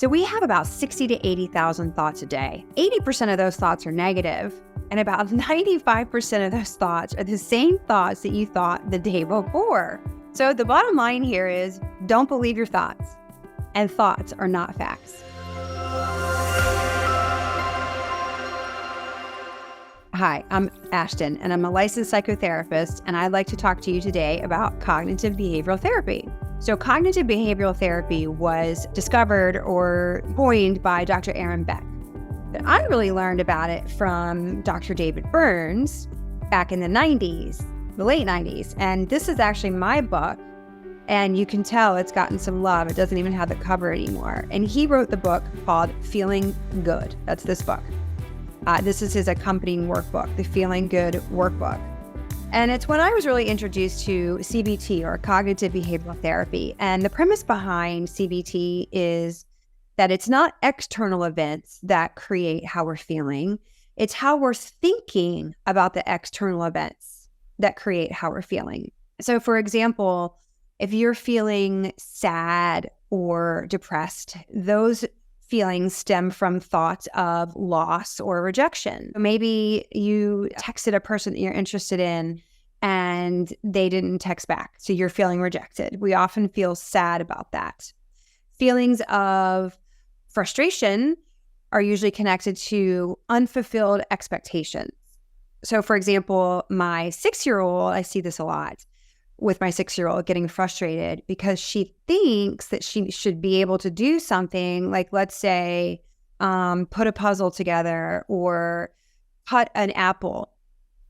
So we have about 60 to 80,000 thoughts a day. 80% of those thoughts are negative, and about 95% of those thoughts are the same thoughts that you thought the day before. So the bottom line here is don't believe your thoughts, and thoughts are not facts. Hi, I'm Ashton, and I'm a licensed psychotherapist, and I'd like to talk to you today about cognitive behavioral therapy. So cognitive behavioral therapy was discovered or coined by Dr. Aaron Beck. But I really learned about it from Dr. David Burns back in the 90s, the late 90s. And this is actually my book, and you can tell it's gotten some love. It doesn't even have the cover anymore. And he wrote the book called Feeling Good. That's this book. This is his accompanying workbook, the Feeling Good workbook. And it's when I was really introduced to CBT, or cognitive behavioral therapy. And the premise behind CBT is that it's not external events that create how we're feeling. It's how we're thinking about the external events that create how we're feeling. So for example, if you're feeling sad or depressed, those feelings stem from thoughts of loss or rejection. Maybe you texted a person that you're interested in and they didn't text back, so you're feeling rejected. We often feel sad about that. Feelings of frustration are usually connected to unfulfilled expectations. So for example, my 6-year-old, I see this a lot with my 6-year-old getting frustrated because she thinks that she should be able to do something like, let's say, put a puzzle together or cut an apple.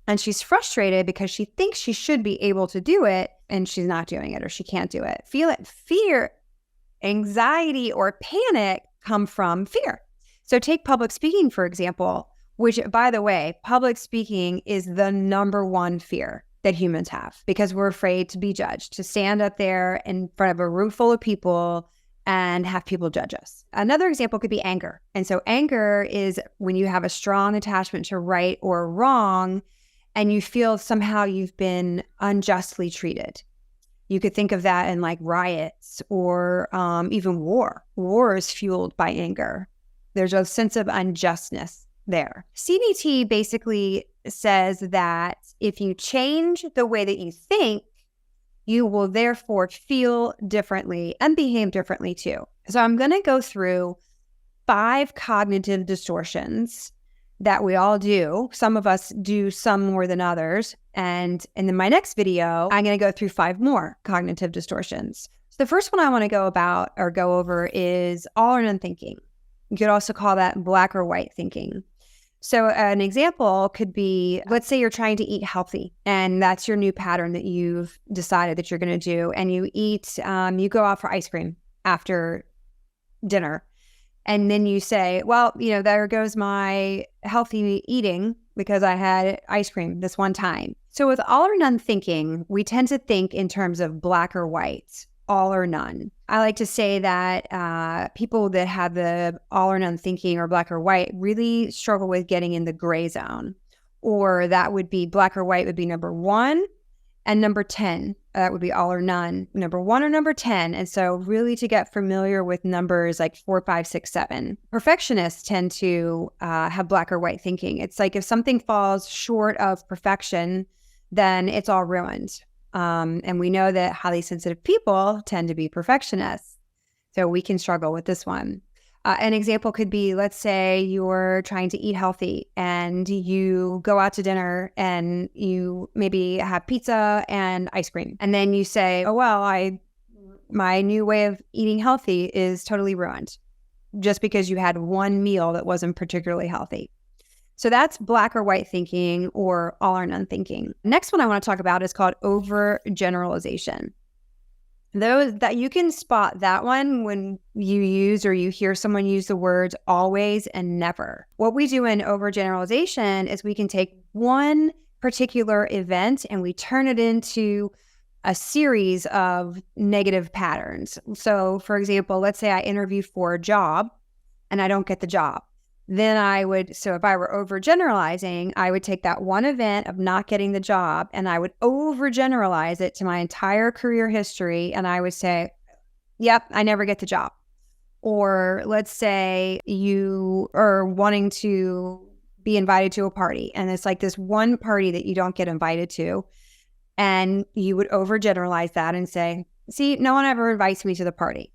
And she's frustrated because she thinks she should be able to do it and she's not doing it, or she can't do it. Fear, anxiety, or panic come from fear. So take public speaking, for example, which, by the way, public speaking is the number one fear that humans have because we're afraid to be judged, to stand up there in front of a room full of people and have people judge us. Another example could be anger. And so anger is when you have a strong attachment to right or wrong and you feel somehow you've been unjustly treated. You could think of that in like riots or even war. War is fueled by anger. There's a sense of unjustness there. CBT basically says that if you change the way that you think, you will therefore feel differently and behave differently too. So I'm going to go through 5 cognitive distortions that we all do. Some of us do some more than others. And in my next video, I'm going to go through 5 more cognitive distortions. So the first one I want to go over is all or none thinking. You could also call that black or white thinking. So an example could be, let's say you're trying to eat healthy and that's your new pattern that you've decided that you're going to do. And you go out for ice cream after dinner. And then you say, well, there goes my healthy eating because I had ice cream this one time. So with all or none thinking, we tend to think in terms of black or white, all or none. I like to say that people that have the all or none thinking or black or white really struggle with getting in the gray zone. Or that would be black or white would be number 1 and number 10. That would be all or none, number 1 or number 10. And so really to get familiar with numbers like 4, 5, 6, 7. Perfectionists tend to have black or white thinking. It's like if something falls short of perfection, then it's all ruined. And we know that highly sensitive people tend to be perfectionists. So we can struggle with this one. An example could be, let's say you're trying to eat healthy and you go out to dinner and you maybe have pizza and ice cream. And then you say, oh, well, my new way of eating healthy is totally ruined just because you had one meal that wasn't particularly healthy. So that's black or white thinking or all or none thinking. Next one I want to talk about is called overgeneralization. That you can spot that one when you use or you hear someone use the words always and never. What we do in overgeneralization is we can take one particular event and we turn it into a series of negative patterns. So for example, let's say I interview for a job and I don't get the job. Then so if I were overgeneralizing, I would take that one event of not getting the job and I would overgeneralize it to my entire career history. And I would say, yep, I never get the job. Or let's say you are wanting to be invited to a party, and it's like this one party that you don't get invited to. And you would overgeneralize that and say, see, no one ever invites me to the party.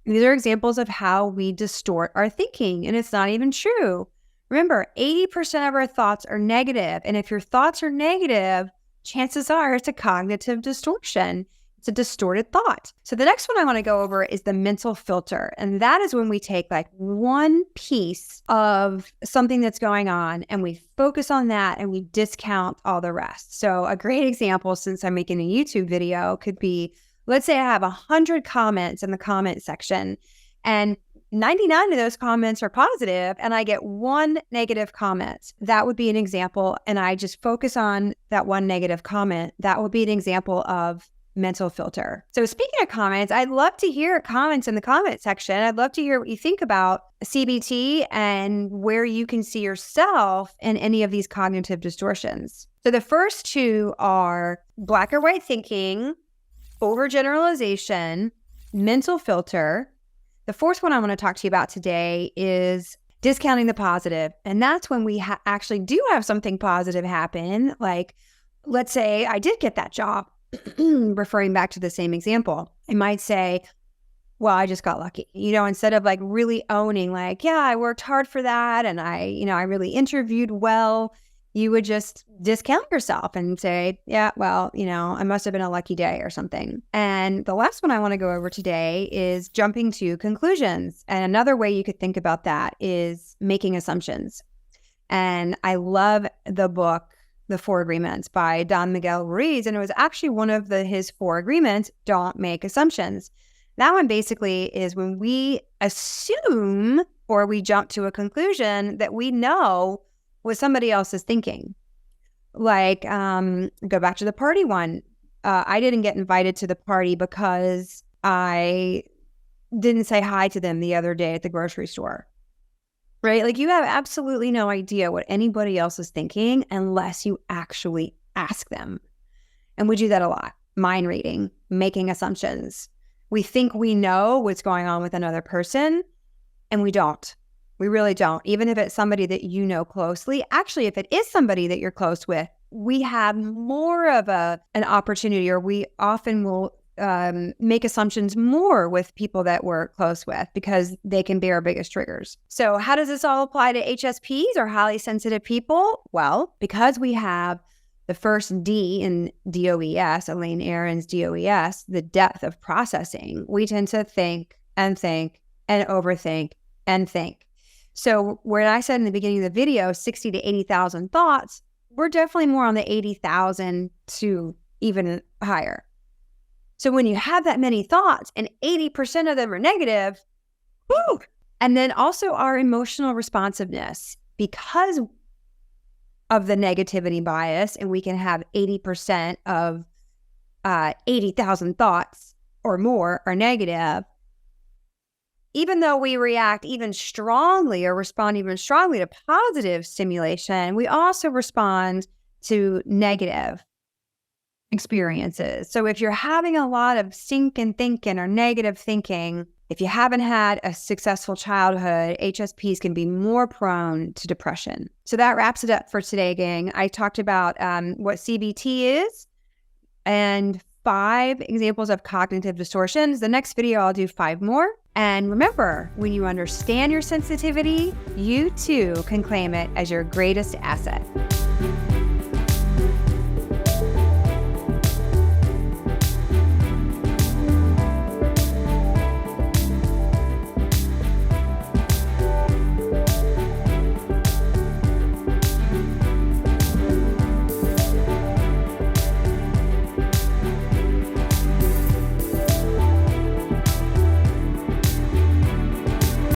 These are examples of how we distort our thinking, and it's not even true. Remember, 80% of our thoughts are negative. And if your thoughts are negative, chances are it's a cognitive distortion. It's a distorted thought. So the next one I want to go over is the mental filter. And that is when we take like one piece of something that's going on and we focus on that and we discount all the rest. So a great example, since I'm making a YouTube video, could be, let's say I have 100 comments in the comment section and 99 of those comments are positive and I get one negative comment. That would be an example. And I just focus on that one negative comment. That would be an example of mental filter. So speaking of comments, I'd love to hear comments in the comment section. I'd love to hear what you think about CBT and where you can see yourself in any of these cognitive distortions. So the first two are black or white thinking, overgeneralization, mental filter. The fourth one I want to talk to you about today is discounting the positive. And that's when we actually do have something positive happen. Like, let's say I did get that job. Referring back to the same example, I might say, well, I just got lucky, instead of like really owning like, yeah, I worked hard for that. And I really interviewed well. You would just discount yourself and say, yeah, well, I must have been a lucky day or something. And the last one I want to go over today is jumping to conclusions. And another way you could think about that is making assumptions. And I love the book, The 4 Agreements by Don Miguel Ruiz. And it was actually one of his 4 agreements, don't make assumptions. That one basically is when we assume or we jump to a conclusion that we know what somebody else is thinking. Like, go back to the party one. I didn't get invited to the party because I didn't say hi to them the other day at the grocery store. Right? Like you have absolutely no idea what anybody else is thinking unless you actually ask them. And we do that a lot. Mind reading, making assumptions. We think we know what's going on with another person and we don't. We really don't. Even if it's somebody that you know closely. Actually, if it is somebody that you're close with, we have more of an opportunity, or we often will make assumptions more with people that we're close with because they can be our biggest triggers. So how does this all apply to HSPs or highly sensitive people? Well, because we have the first D in DOES, Elaine Aron's DOES, the depth of processing, we tend to think and overthink and think. So where I said in the beginning of the video, 60 to 80,000 thoughts, we're definitely more on the 80,000 to even higher. So when you have that many thoughts and 80% of them are negative, whoo! And then also our emotional responsiveness, because of the negativity bias, and we can have 80% of 80,000 thoughts or more are negative, even though we react even strongly or respond even strongly to positive stimulation, we also respond to negative experiences. So if you're having a lot of stinkin thinking or negative thinking, if you haven't had a successful childhood, HSPs can be more prone to depression. So that wraps it up for today, gang. I talked about what CBT is and 5 examples of cognitive distortions. The next video, I'll do 5 more. And remember, when you understand your sensitivity, you too can claim it as your greatest asset.